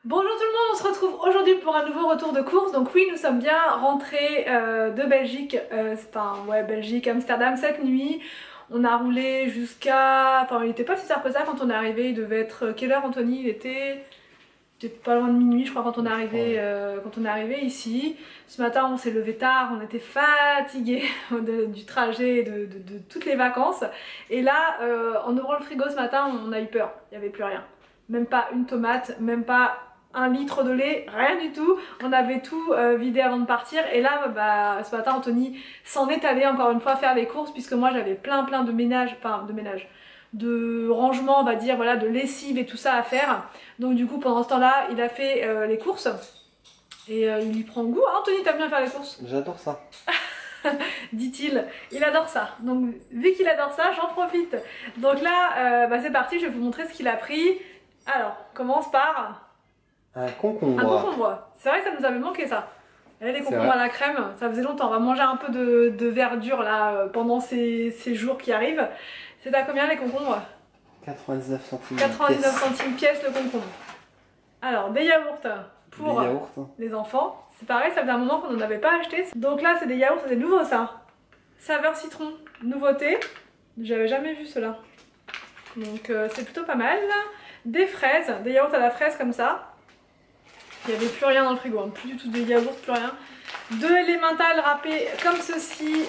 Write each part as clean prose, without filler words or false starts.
Bonjour tout le monde, on se retrouve aujourd'hui pour un nouveau retour de course. Donc oui, nous sommes bien rentrés de Belgique, Belgique, Amsterdam cette nuit. On a roulé jusqu'à... Enfin, il n'était pas si tard que ça quand on est arrivé. Il devait être... Quelle heure, Anthony? Il était pas loin de minuit, je crois, quand on est arrivé ici. Ce matin, on s'est levé tard, on était fatigués du trajet, de toutes les vacances. Et là, en ouvrant le frigo ce matin, on a eu peur. Il n'y avait plus rien. Même pas une tomate, même pas un litre de lait, rien du tout. On avait tout vidé avant de partir. Et là, ce matin, Anthony s'en est allé encore une fois faire les courses, puisque moi, j'avais plein de ménage, de rangement, on va dire, voilà, de lessive et tout ça à faire. Donc du coup, pendant ce temps-là, il a fait les courses. Et il y prend goût. Ah, Anthony, t'aimes bien faire les courses? J'adore ça. Dit-il. Il adore ça. Donc vu qu'il adore ça, j'en profite. Donc là, c'est parti, je vais vous montrer ce qu'il a pris. Alors, on commence par... Un concombre. Un concombre. C'est vrai que ça nous avait manqué ça. Et les concombres à la crème, ça faisait longtemps. On va manger un peu de verdure là pendant ces jours qui arrivent. C'est à combien les concombres? 99 centimes. 99 centimes pièce le concombre. Alors, des yaourts pour les enfants. C'est pareil, ça faisait un moment qu'on n'en avait pas acheté. Donc là, c'est des yaourts, c'est nouveau ça. Saveur citron, nouveauté. J'avais jamais vu cela. Donc c'est plutôt pas mal. Des fraises, des yaourts à la fraise comme ça. Il n'y avait plus rien dans le frigo, hein. Plus du tout de yaourts, plus rien. De l'emmental râpé comme ceci.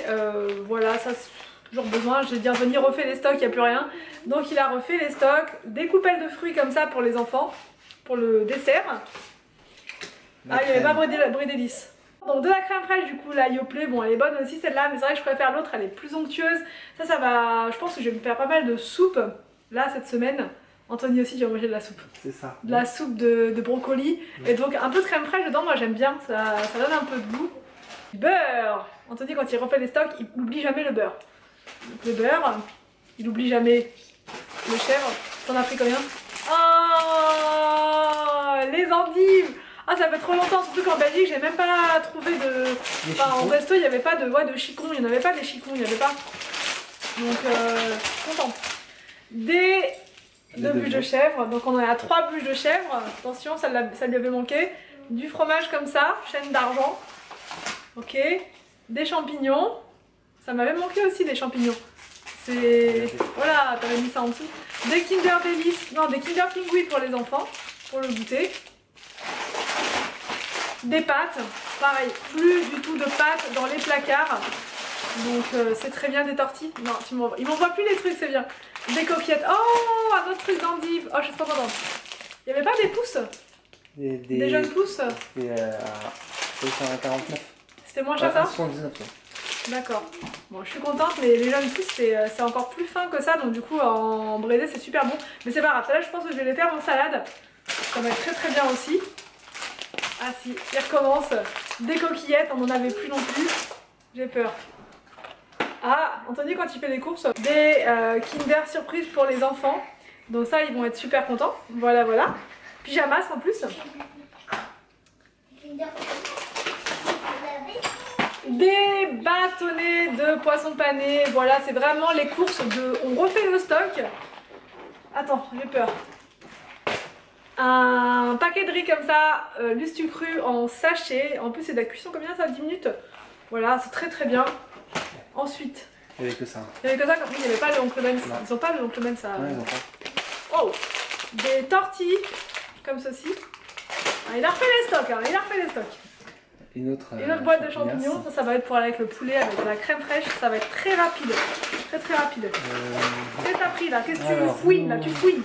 Voilà, ça c'est toujours besoin. Je vais dire, venir refait les stocks, il n'y a plus rien. Donc il a refait les stocks. Des coupelles de fruits comme ça pour les enfants, pour le dessert. Ah, il n'y avait pas brie d'élice. Donc de la crème fraîche, du coup la Yoplait, bon elle est bonne aussi celle-là, mais c'est vrai que je préfère l'autre, elle est plus onctueuse. Ça va, je pense que je vais me faire pas mal de soupe là cette semaine. Anthony aussi, tu vas manger de la soupe. C'est ça. De la soupe de brocoli. Et donc un peu de crème fraîche dedans, moi j'aime bien, ça donne un peu de goût. Beurre. Anthony, quand il refait les stocks, il n'oublie jamais le beurre. Donc le beurre, il n'oublie jamais le chèvre. T'en as pris combien? Oh, les endives. Ah, ça fait trop longtemps, surtout qu'en Belgique j'ai même pas trouvé de... Enfin en resto il n'y avait pas de chicons, il n'y en avait pas des chicons, il n'y avait pas. Donc contente. Des... 2 bûches de chèvre, donc on en a 3 bûches de chèvre, attention ça lui avait manqué. Du fromage comme ça, chaîne d'argent. Ok. Des champignons, ça m'avait manqué aussi des champignons. C'est... Voilà, t'avais mis ça en dessous. Des Kinder Delice, non des Kinder Pingui pour les enfants, pour le goûter. Des pâtes, pareil, plus du tout de pâtes dans les placards. Donc c'est très bien. Des tortilles. Non, il m'envoie plus les trucs, c'est bien. Des coquillettes. Oh, un autre truc d'endive. Oh, je suis trop contente. Il n'y avait pas des pousses? Des jeunes pousses? C'était à 49. C'était moins cher ça? 79. D'accord. Bon, je suis contente, mais les jeunes pousses c'est encore plus fin que ça, donc du coup en braisé c'est super bon. Mais c'est pas grave, ça là je pense que je vais les faire en salade. Ça va être très bien aussi. Ah si, il recommence. Des coquillettes, on n'en avait plus non plus. J'ai peur. Ah, Anthony quand il fait les courses, des Kinder Surprise pour les enfants. Donc ça, ils vont être super contents. Voilà. Pyjamas en plus. Des bâtonnets de poisson pané. Voilà, c'est vraiment les courses de... On refait le stock. Attends, j'ai peur. Un paquet de riz comme ça, lustu cru en sachet. En plus c'est de la cuisson, combien ça? 10 minutes. Voilà, c'est très bien. Ensuite, il n'y avait que ça. Il n'y avait que ça, il n'y avait pas le oncle Ben. Ils n'ont pas le oncle Ben ça. Ouais, ils ont pas. Oh, des tortilles comme ceci. Ah, il a refait les stocks, hein, il a refait les stocks. Une autre boîte de champignons, ça va être pour aller avec le poulet, avec de la crème fraîche, ça va être très rapide. Très rapide. Qu'est-ce que t'as pris là? Qu'est-ce que tu fouines là? Tu fouines.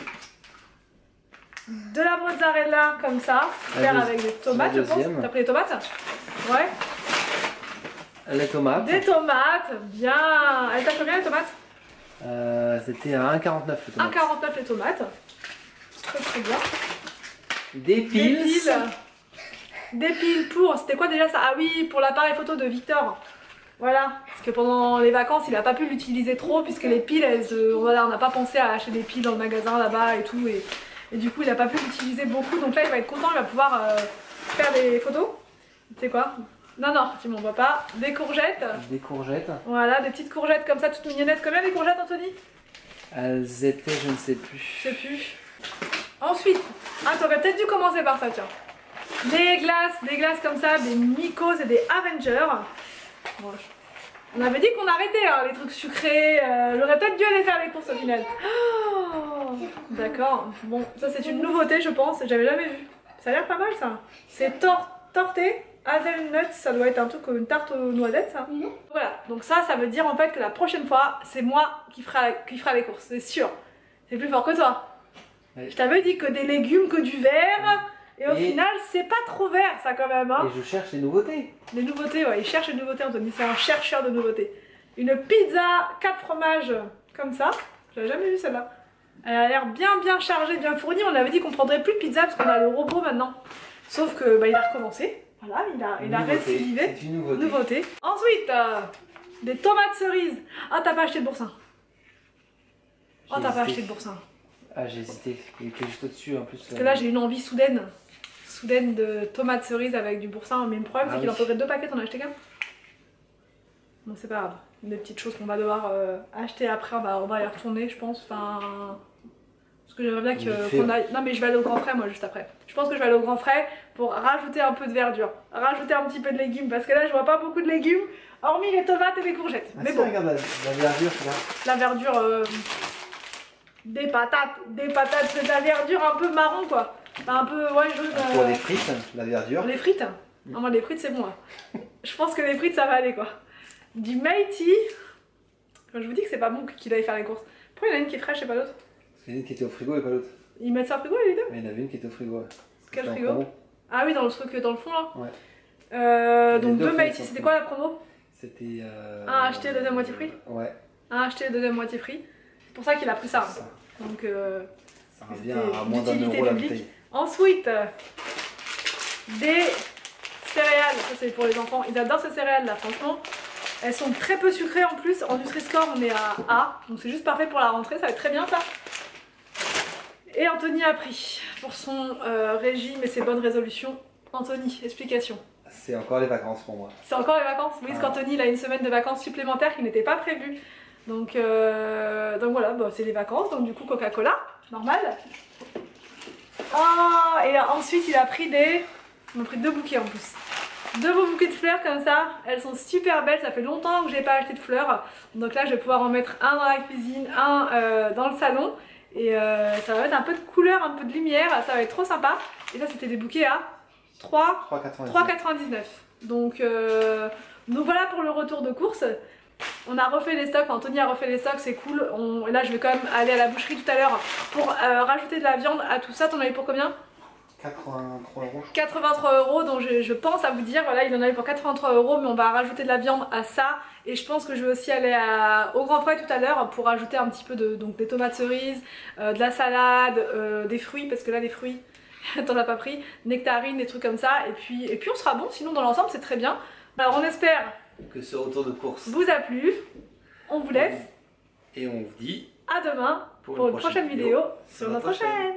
De la mozzarella comme ça, faire avec des tomates, je pense. T'as pris les tomates? Ouais. Les tomates. Des tomates, bien. Elle t'a combien les tomates? C'était à 1,49 les tomates. 1,49 les tomates. Très bien. Des piles. Des piles pour... C'était quoi déjà ça? Ah oui, pour l'appareil photo de Victor. Voilà. Parce que pendant les vacances, il n'a pas pu l'utiliser trop puisque les piles, voilà, on n'a pas pensé à acheter des piles dans le magasin là-bas et tout. Et du coup, il n'a pas pu l'utiliser beaucoup. Donc là, il va être content, il va pouvoir faire des photos. C'est quoi? Non, tu m'en vois pas. Des courgettes. Des courgettes. Voilà, des petites courgettes comme ça, toutes mignonnettes. Combien les courgettes, Anthony? Elles étaient, je ne sais plus. Je sais plus. Ensuite, t'aurais peut-être dû commencer par ça, tiens. Des glaces comme ça, des Nikos et des Avengers. Bon, on avait dit qu'on arrêtait hein, les trucs sucrés. J'aurais peut-être dû aller faire les courses au final. Oh, d'accord. Bon, ça c'est une nouveauté, je pense. J'avais jamais vu. Ça a l'air pas mal ça. C'est torté. Hazelnut, ça doit être un truc comme une tarte aux noisettes ça. Voilà, donc ça veut dire en fait que la prochaine fois, c'est moi qui fera les courses, c'est sûr. C'est plus fort que toi. Oui. Je t'avais dit que des légumes, que du vert, et au final, c'est pas trop vert ça quand même. Hein. Et je cherche les nouveautés. Les nouveautés, ouais, il cherche les nouveautés Anthony, c'est un chercheur de nouveautés. Une pizza 4 fromages comme ça, j'avais jamais vu celle-là. Elle a l'air bien chargée, bien fournie, on avait dit qu'on prendrait plus de pizza parce qu'on a le robot maintenant. Sauf que bah, il a recommencé. Voilà, il a récidivé. C'est une nouveauté. Ensuite, des tomates cerises. Ah, t'as pas acheté de boursin. Oh, t'as pas acheté de boursin. Ah, j'ai hésité. Il était juste au-dessus en plus. Parce que là, j'ai une envie soudaine de tomates cerises avec du boursin. Mais le problème, c'est qu'il en faudrait 2 paquets, t'en as acheté qu'un. Bon, c'est pas grave. Des petites choses qu'on va devoir acheter après. On va y retourner, je pense. Enfin. Parce que j'aimerais bien qu'on aille... Non mais je vais aller au Grand Frais moi juste après. Je pense que je vais aller au Grand Frais pour rajouter un peu de verdure. Rajouter un petit peu de légumes parce que là je vois pas beaucoup de légumes. Hormis les tomates et les courgettes. Ah, mais si, bon. Regarde la verdure là. La verdure... Des patates, c'est de la verdure un peu marron quoi. Enfin, un peu... Ouais, jaune... Pour les frites, la verdure. Les frites Non moi les frites c'est bon hein. Je pense que les frites ça va aller quoi. Du Mighty. Quand je vous dis que c'est pas bon qu'il aille faire les courses. Pourquoi il y en a une qui est fraîche et pas l'autre? Il y en a une qui était au frigo et pas l'autre. Ils mettent ça au frigo les deux? Il y en avait une qui était au frigo. Ouais. Quel frigo? Ah oui, dans le truc dans le fond là? Ouais. Donc 2 Mighty, c'était quoi la promo? C'était. Un acheté, deuxième moitié prix? Ouais. Un acheté, deuxième moitié prix. C'est pour ça qu'il a pris ça. Ça. Donc. Ça revient à moins d'1 € la bouteille. Ensuite, des céréales. Ça c'est pour les enfants. Ils adorent ces céréales là, franchement. Elles sont très peu sucrées en plus. En Nutri-Score, on est à A. Donc c'est juste parfait pour la rentrée. Ça va être très bien ça. Et Anthony a pris pour son régime et ses bonnes résolutions. Anthony, explication. C'est encore les vacances pour moi. C'est encore les vacances. Oui, parce qu'Anthony il a une semaine de vacances supplémentaires qui n'était pas prévue. Donc voilà, bah, c'est les vacances. Donc du coup Coca-Cola, normal. Oh, et ensuite il a pris On a pris 2 bouquets en plus. 2 beaux bouquets de fleurs comme ça. Elles sont super belles. Ça fait longtemps que j'ai pas acheté de fleurs. Donc là je vais pouvoir en mettre un dans la cuisine, un dans le salon. Et ça va mettre un peu de couleur, un peu de lumière, ça va être trop sympa. Et ça c'était des bouquets à 3,99. Donc voilà pour le retour de course. On a refait les stocks, Anthony a refait les stocks, c'est cool. Là je vais quand même aller à la boucherie tout à l'heure pour rajouter de la viande à tout ça. T'en avais pour combien? 83 €. 83 €, donc je pense à vous dire, voilà, il en avait pour 83 €, mais on va rajouter de la viande à ça. Et je pense que je vais aussi aller au Grand Frais tout à l'heure pour rajouter un petit peu donc des tomates cerises, de la salade, des fruits, parce que là les fruits, t'en as pas pris, nectarines, des trucs comme ça. Et puis on sera bon, sinon dans l'ensemble c'est très bien. Alors on espère que ce retour de course vous a plu. On vous laisse. Et on vous dit à demain pour une prochaine vidéo sur notre chaîne.